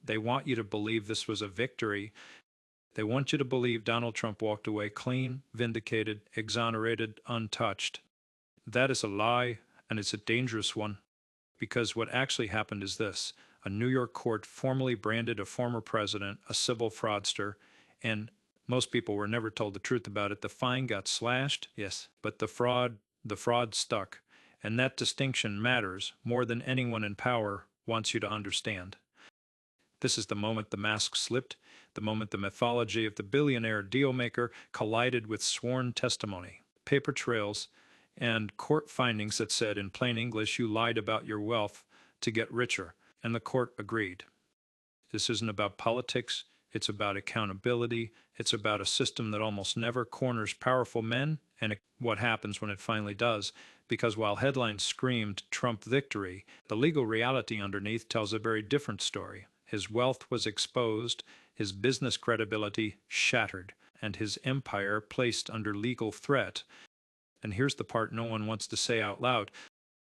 They want you to believe this was a victory. They want you to believe Donald Trump walked away clean, vindicated, exonerated, untouched. That is a lie, and it's a dangerous one, because what actually happened is this. A New York court formally branded a former president a civil fraudster, and most people were never told the truth about it. The fine got slashed, yes, but the fraud stuck. And that distinction matters more than anyone in power wants you to understand. This is the moment the mask slipped, the moment the mythology of the billionaire dealmaker collided with sworn testimony, paper trails, and court findings that said in plain English, you lied about your wealth to get richer, and the court agreed. This isn't about politics, it's about accountability, it's about a system that almost never corners powerful men, and what happens when it finally does. Because while headlines screamed Trump victory, the legal reality underneath tells a very different story. His wealth was exposed, his business credibility shattered, and his empire placed under legal threat. And here's the part no one wants to say out loud.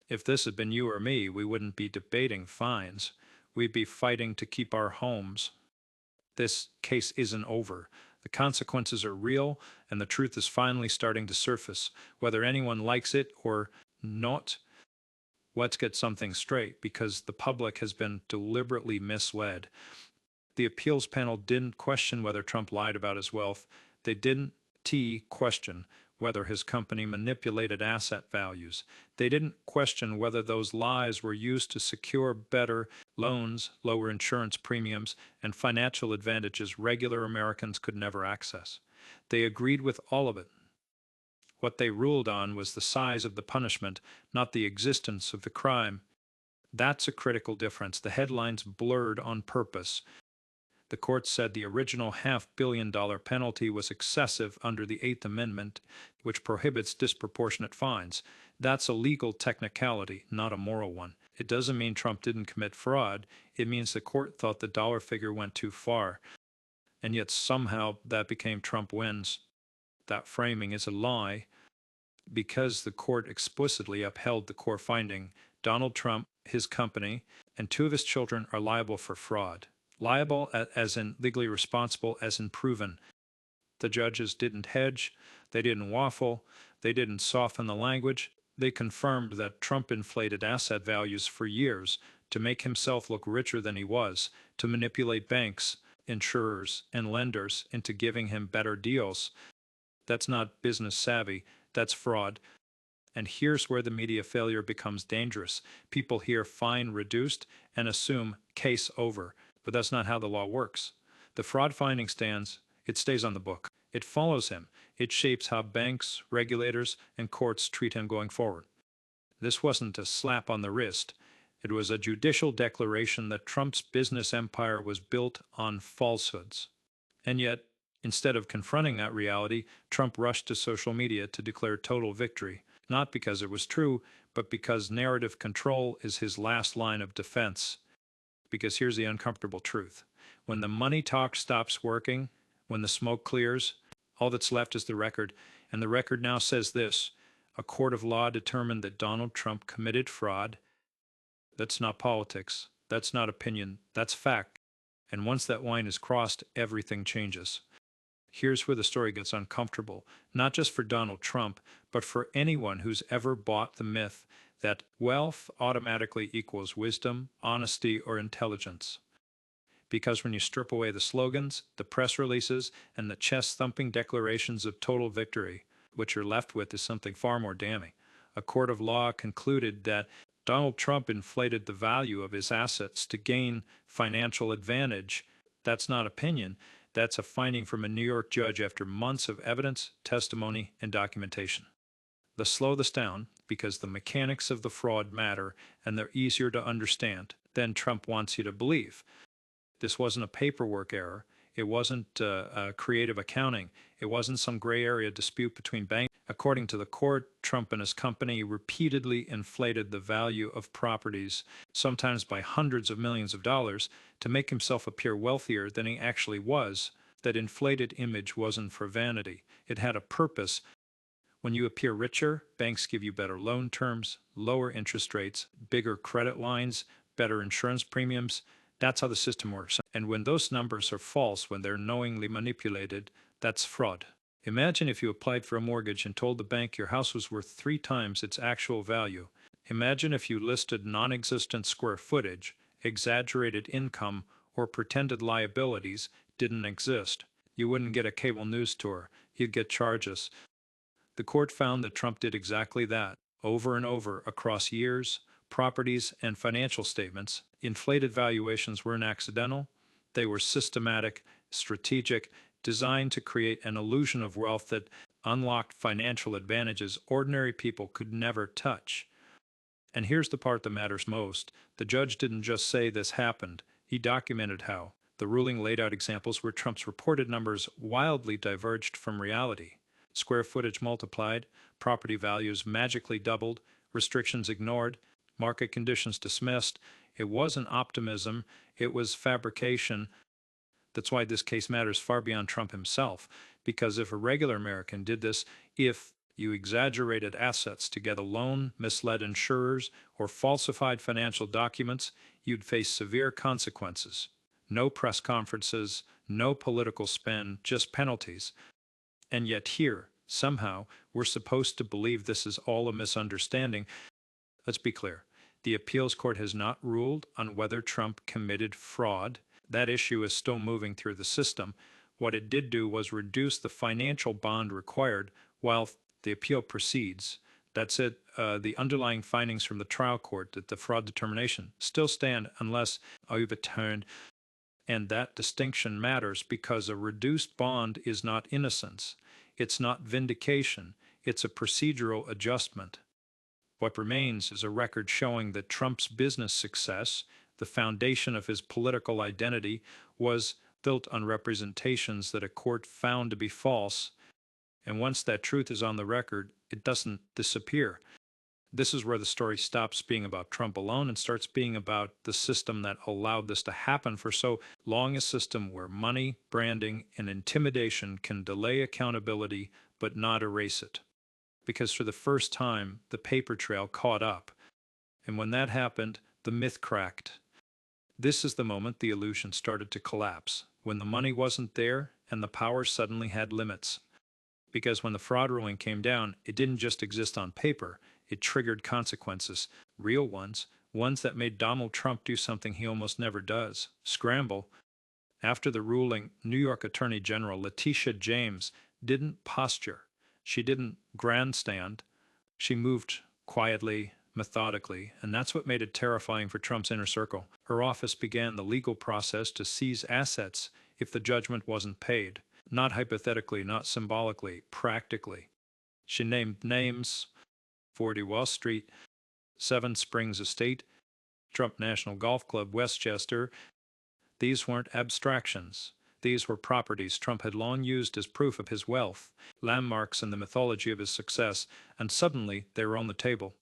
If this had been you or me, we wouldn't be debating fines. We'd be fighting to keep our homes. This case isn't over. The consequences are real, and the truth is finally starting to surface. Whether anyone likes it or not, let's get something straight, because the public has been deliberately misled. The appeals panel didn't question whether Trump lied about his wealth. They didn't question whether his company manipulated asset values. They didn't question whether those lies were used to secure better loans, lower insurance premiums, and financial advantages regular Americans could never access. They agreed with all of it. What they ruled on was the size of the punishment, not the existence of the crime. That's a critical difference. The headlines blurred on purpose. The court said the original $500 million penalty was excessive under the Eighth Amendment, which prohibits disproportionate fines. That's a legal technicality, not a moral one. It doesn't mean Trump didn't commit fraud. It means the court thought the dollar figure went too far. And yet somehow that became Trump wins. That framing is a lie, because the court explicitly upheld the core finding. Donald Trump, his company, and two of his children are liable for fraud. Liable as in legally responsible, as in proven. The judges didn't hedge, they didn't waffle, they didn't soften the language. They confirmed that Trump inflated asset values for years to make himself look richer than he was, to manipulate banks, insurers, and lenders into giving him better deals. That's not business savvy, that's fraud. And here's where the media failure becomes dangerous. People hear fine reduced and assume case over. But that's not how the law works. The fraud finding stands, it stays on the book. It follows him. It shapes how banks, regulators, and courts treat him going forward. This wasn't a slap on the wrist. It was a judicial declaration that Trump's business empire was built on falsehoods. And yet, instead of confronting that reality, Trump rushed to social media to declare total victory, not because it was true, but because narrative control is his last line of defense. Because here's the uncomfortable truth. When the money talk stops working, when the smoke clears, all that's left is the record. And the record now says this: a court of law determined that Donald Trump committed fraud. That's not politics. That's not opinion. That's fact. And once that line is crossed, everything changes. Here's where the story gets uncomfortable, not just for Donald Trump, but for anyone who's ever bought the myth that wealth automatically equals wisdom, honesty, or intelligence. Because when you strip away the slogans, the press releases, and the chest-thumping declarations of total victory, what you're left with is something far more damning. A court of law concluded that Donald Trump inflated the value of his assets to gain financial advantage. That's not opinion. That's a finding from a New York judge after months of evidence, testimony, and documentation. Let's slow this down, because the mechanics of the fraud matter, and they're easier to understand than Trump wants you to believe. This wasn't a paperwork error. It wasn't creative accounting. It wasn't some gray area dispute between banks. According to the court, Trump and his company repeatedly inflated the value of properties, sometimes by hundreds of millions of dollars, to make himself appear wealthier than he actually was. That inflated image wasn't for vanity. It had a purpose. When you appear richer, banks give you better loan terms, lower interest rates, bigger credit lines, better insurance premiums. That's how the system works. And when those numbers are false, when they're knowingly manipulated, that's fraud. Imagine if you applied for a mortgage and told the bank your house was worth 3 times its actual value. Imagine if you listed non existent square footage, exaggerated income, or pretended liabilities didn't exist. You wouldn't get a cable news tour, you'd get charges. The court found that Trump did exactly that, over and over across years, properties, and financial statements. Inflated valuations weren't accidental, they were systematic, strategic, designed to create an illusion of wealth that unlocked financial advantages ordinary people could never touch. And here's the part that matters most. The judge didn't just say this happened, he documented how. The ruling laid out examples where Trump's reported numbers wildly diverged from reality. Square footage multiplied, property values magically doubled, restrictions ignored, market conditions dismissed. It wasn't optimism, it was fabrication. That's why this case matters far beyond Trump himself, because if a regular American did this, if you exaggerated assets to get a loan, misled insurers, or falsified financial documents, you'd face severe consequences. No press conferences, no political spin, just penalties. And yet here, somehow, we're supposed to believe this is all a misunderstanding. Let's be clear. The appeals court has not ruled on whether Trump committed fraud. That issue is still moving through the system. What it did do was reduce the financial bond required while the appeal proceeds. That's it. The underlying findings from the trial court that the fraud determination still stand unless overturned. And that distinction matters because a reduced bond is not innocence. It's not vindication. It's a procedural adjustment. What remains is a record showing that Trump's business success, the foundation of his political identity, was built on representations that a court found to be false. And once that truth is on the record, it doesn't disappear. This is where the story stops being about Trump alone and starts being about the system that allowed this to happen for so long, a system where money, branding, and intimidation can delay accountability but not erase it. Because for the first time, the paper trail caught up. And when that happened, the myth cracked. This is the moment the illusion started to collapse, when the money wasn't there and the power suddenly had limits. Because when the fraud ruling came down, it didn't just exist on paper, it triggered consequences, real ones, ones that made Donald Trump do something he almost never does, scramble. After the ruling, New York Attorney General Letitia James didn't posture. She didn't grandstand. She moved quietly, methodically, and that's what made it terrifying for Trump's inner circle. Her office began the legal process to seize assets if the judgment wasn't paid. Not hypothetically, not symbolically, practically. She named names: 40 Wall Street, 7 Springs Estate, Trump National Golf Club, Westchester. These weren't abstractions. These were properties Trump had long used as proof of his wealth, landmarks in the mythology of his success, and suddenly they were on the table.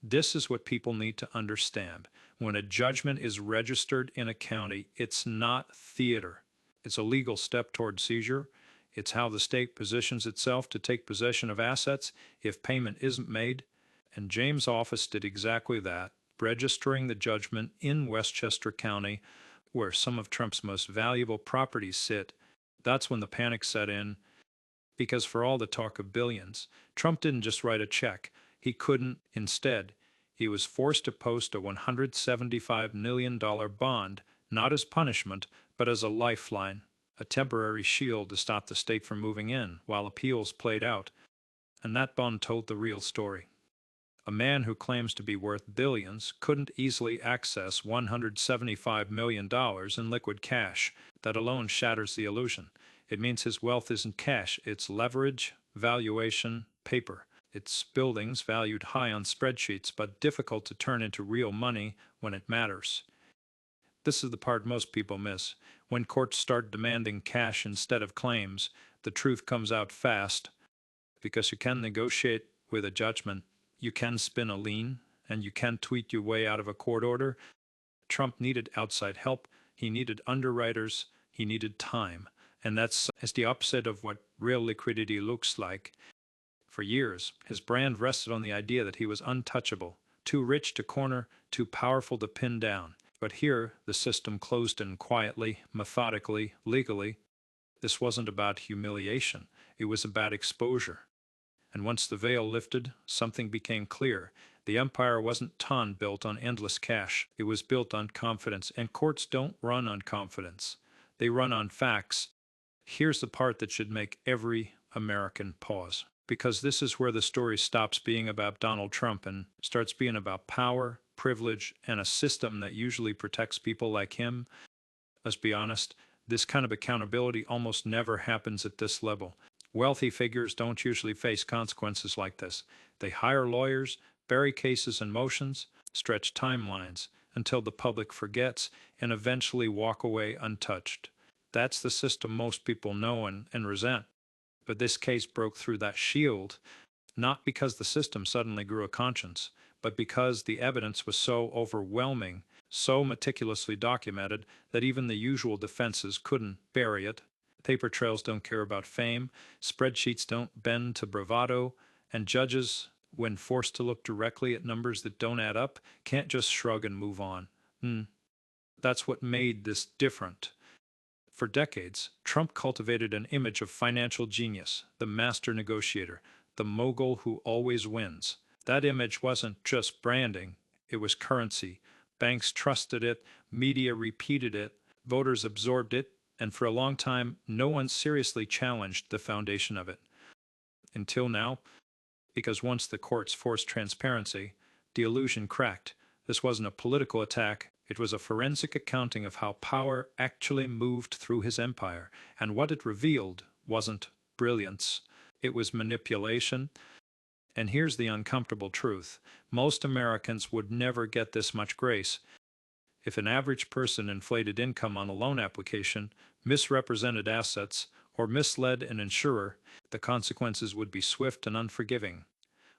This is what people need to understand. When a judgment is registered in a county, it's not theater. It's a legal step toward seizure. It's how the state positions itself to take possession of assets if payment isn't made. And James' office did exactly that, registering the judgment in Westchester County, where some of Trump's most valuable properties sit. That's when the panic set in, because for all the talk of billions, Trump didn't just write a check. He couldn't. Instead, he was forced to post a $175 million bond, not as punishment, but as a lifeline, a temporary shield to stop the state from moving in while appeals played out. And that bond told the real story. A man who claims to be worth billions couldn't easily access $175 million in liquid cash. That alone shatters the illusion. It means his wealth isn't cash, it's leverage, valuation, paper. It's buildings valued high on spreadsheets, but difficult to turn into real money when it matters. This is the part most people miss. When courts start demanding cash instead of claims, the truth comes out fast. Because you can negotiate with a judgment, you can spin a lien, and you can tweet your way out of a court order. Trump needed outside help, he needed underwriters, he needed time. And that's the opposite of what real liquidity looks like. For years, his brand rested on the idea that he was untouchable, too rich to corner, too powerful to pin down. But here, the system closed in quietly, methodically, legally. This wasn't about humiliation, it was about exposure. And once the veil lifted, something became clear. The empire wasn't built on endless cash, it was built on confidence, and courts don't run on confidence. They run on facts. Here's the part that should make every American pause. Because this is where the story stops being about Donald Trump and starts being about power, privilege, and a system that usually protects people like him. Let's be honest, this kind of accountability almost never happens at this level. Wealthy figures don't usually face consequences like this. They hire lawyers, bury cases in motions, stretch timelines until the public forgets, and eventually walk away untouched. That's the system most people know and resent. But this case broke through that shield, not because the system suddenly grew a conscience, but because the evidence was so overwhelming, so meticulously documented, that even the usual defenses couldn't bury it. Paper trails don't care about fame, spreadsheets don't bend to bravado, and judges, when forced to look directly at numbers that don't add up, can't just shrug and move on. That's what made this different. For decades, Trump cultivated an image of financial genius, the master negotiator, the mogul who always wins. That image wasn't just branding, it was currency. Banks trusted it, media repeated it, voters absorbed it, and for a long time, no one seriously challenged the foundation of it. Until now, because once the courts forced transparency, the illusion cracked. This wasn't a political attack, it was a forensic accounting of how power actually moved through his empire, and what it revealed wasn't brilliance, it was manipulation. And here's the uncomfortable truth: most Americans would never get this much grace. If an average person inflated income on a loan application, misrepresented assets, or misled an insurer, the consequences would be swift and unforgiving.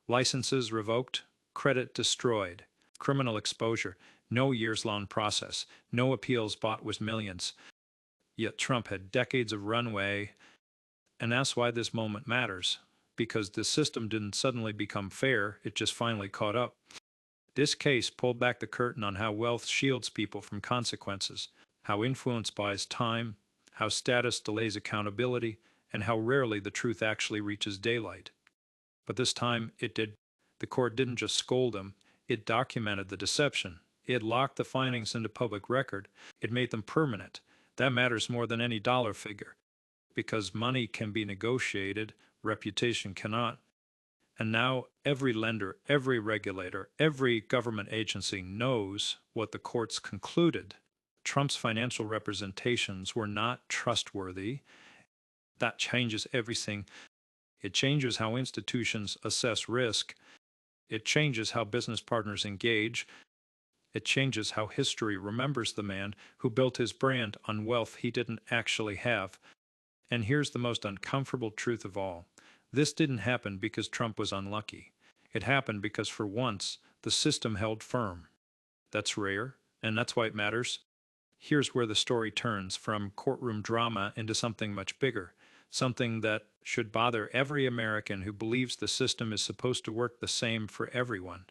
Licenses revoked, credit destroyed, criminal exposure, no years-long process, no appeals bought with millions. Yet Trump had decades of runway, and that's why this moment matters. Because the system didn't suddenly become fair, it just finally caught up. This case pulled back the curtain on how wealth shields people from consequences, how influence buys time, how status delays accountability, and how rarely the truth actually reaches daylight. But this time it did. The court didn't just scold him, it documented the deception. It locked the findings into public record. It made them permanent. That matters more than any dollar figure. Because money can be negotiated, reputation cannot. And now every lender, every regulator, every government agency knows what the courts concluded. Trump's financial representations were not trustworthy. That changes everything. It changes how institutions assess risk. It changes how business partners engage. It changes how history remembers the man who built his brand on wealth he didn't actually have. And here's the most uncomfortable truth of all: this didn't happen because Trump was unlucky. It happened because for once, the system held firm. That's rare, and that's why it matters. Here's where the story turns from courtroom drama into something much bigger, something that should bother every American who believes the system is supposed to work the same for everyone.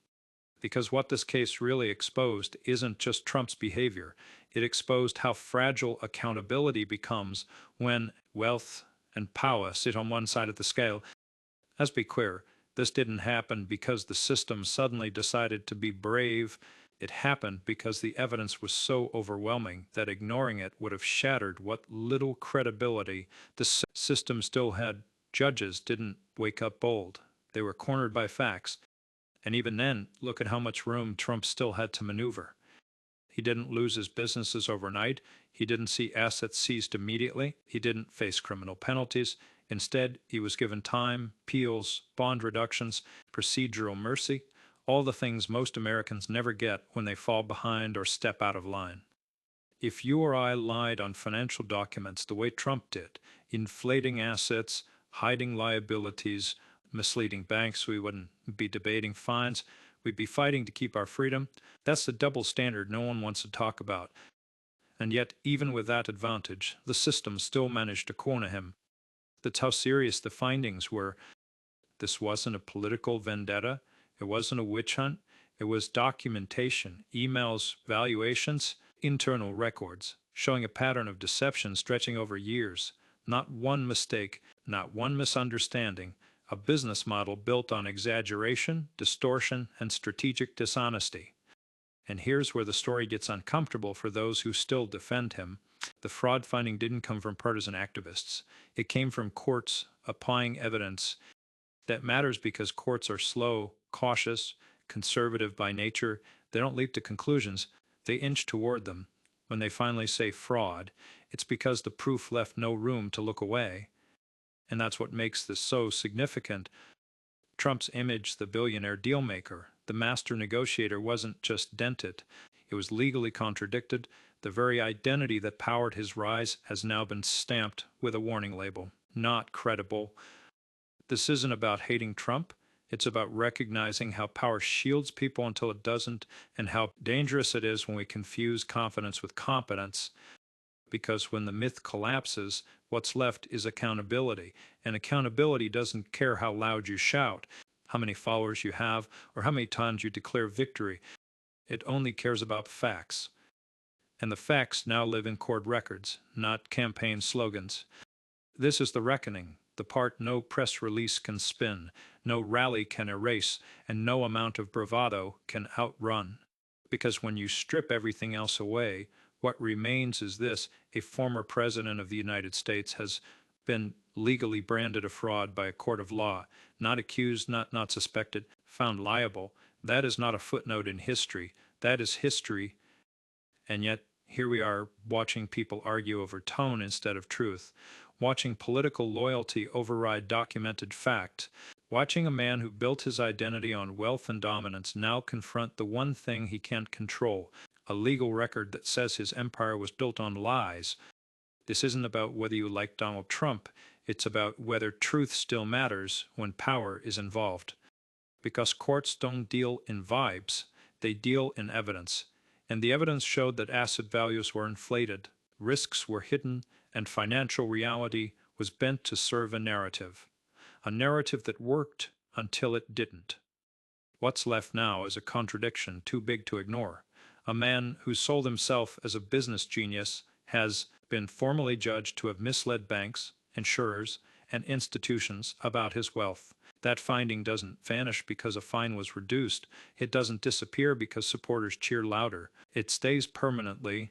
Because what this case really exposed isn't just Trump's behavior, it exposed how fragile accountability becomes when wealth and power sit on one side of the scale. Let's be clear, this didn't happen because the system suddenly decided to be brave. It happened because the evidence was so overwhelming that ignoring it would have shattered what little credibility the system still had. Judges didn't wake up bold. They were cornered by facts. And even then, look at how much room Trump still had to maneuver. He didn't lose his businesses overnight. He didn't see assets seized immediately. He didn't face criminal penalties. Instead, he was given time, appeals, bond reductions, procedural mercy, all the things most Americans never get when they fall behind or step out of line. If you or I lied on financial documents the way Trump did, inflating assets, hiding liabilities, misleading banks, we wouldn't be debating fines. We'd be fighting to keep our freedom. That's the double standard no one wants to talk about. And yet, even with that advantage, the system still managed to corner him. That's how serious the findings were. This wasn't a political vendetta. It wasn't a witch hunt. It was documentation, emails, valuations, internal records, showing a pattern of deception stretching over years. Not one mistake, not one misunderstanding, a business model built on exaggeration, distortion, and strategic dishonesty. And here's where the story gets uncomfortable for those who still defend him. The fraud finding didn't come from partisan activists. It came from courts applying evidence. That matters because courts are slow, cautious, conservative by nature. They don't leap to conclusions, they inch toward them. When they finally say fraud, it's because the proof left no room to look away. And that's what makes this so significant. Trump's image, the billionaire dealmaker, the master negotiator, wasn't just dented, it was legally contradicted. The very identity that powered his rise has now been stamped with a warning label. Not credible. This isn't about hating Trump. It's about recognizing how power shields people until it doesn't, and how dangerous it is when we confuse confidence with competence. Because when the myth collapses, what's left is accountability. And accountability doesn't care how loud you shout, how many followers you have, or how many times you declare victory. It only cares about facts. And the facts now live in court records, not campaign slogans. This is the reckoning, the part no press release can spin, no rally can erase, and no amount of bravado can outrun. Because when you strip everything else away, what remains is this: a former president of the United States has been legally branded a fraud by a court of law, not accused, not suspected, found liable. That is not a footnote in history. That is history. And yet, here we are watching people argue over tone instead of truth, watching political loyalty override documented fact, watching a man who built his identity on wealth and dominance now confront the one thing he can't control, a legal record that says his empire was built on lies. This isn't about whether you like Donald Trump, it's about whether truth still matters when power is involved. Because courts don't deal in vibes, they deal in evidence. And the evidence showed that asset values were inflated, risks were hidden, and financial reality was bent to serve a narrative that worked until it didn't. What's left now is a contradiction too big to ignore. A man who sold himself as a business genius has been formally judged to have misled banks, insurers, and institutions about his wealth. That finding doesn't vanish because a fine was reduced. It doesn't disappear because supporters cheer louder. It stays permanently,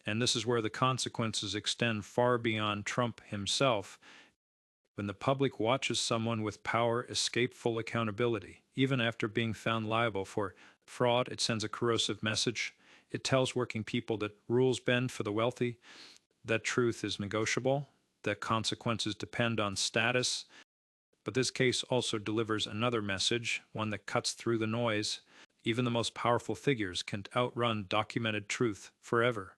and this is where the consequences extend far beyond Trump himself. When the public watches someone with power escape full accountability, even after being found liable for fraud, it sends a corrosive message. It tells working people that rules bend for the wealthy, that truth is negotiable, that consequences depend on status. But this case also delivers another message, one that cuts through the noise. Even the most powerful figures can't outrun documented truth forever.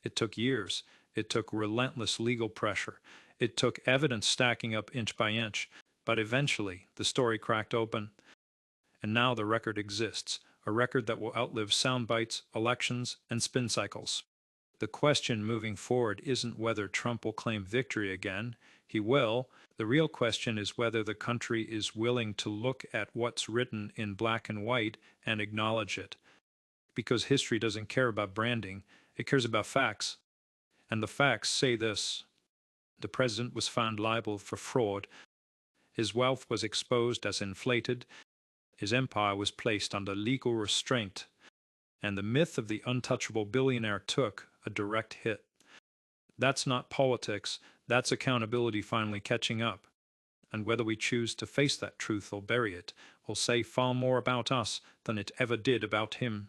It took years. It took relentless legal pressure. It took evidence stacking up inch by inch. But eventually, the story cracked open. And now the record exists, a record that will outlive sound bites, elections, and spin cycles. The question moving forward isn't whether Trump will claim victory again. He will. The real question is whether the country is willing to look at what's written in black and white and acknowledge it. Because history doesn't care about branding, it cares about facts. And the facts say this: the president was found liable for fraud, his wealth was exposed as inflated, his empire was placed under legal restraint, and the myth of the untouchable billionaire took a direct hit. That's not politics, that's accountability finally catching up. And whether we choose to face that truth or bury it will say far more about us than it ever did about him.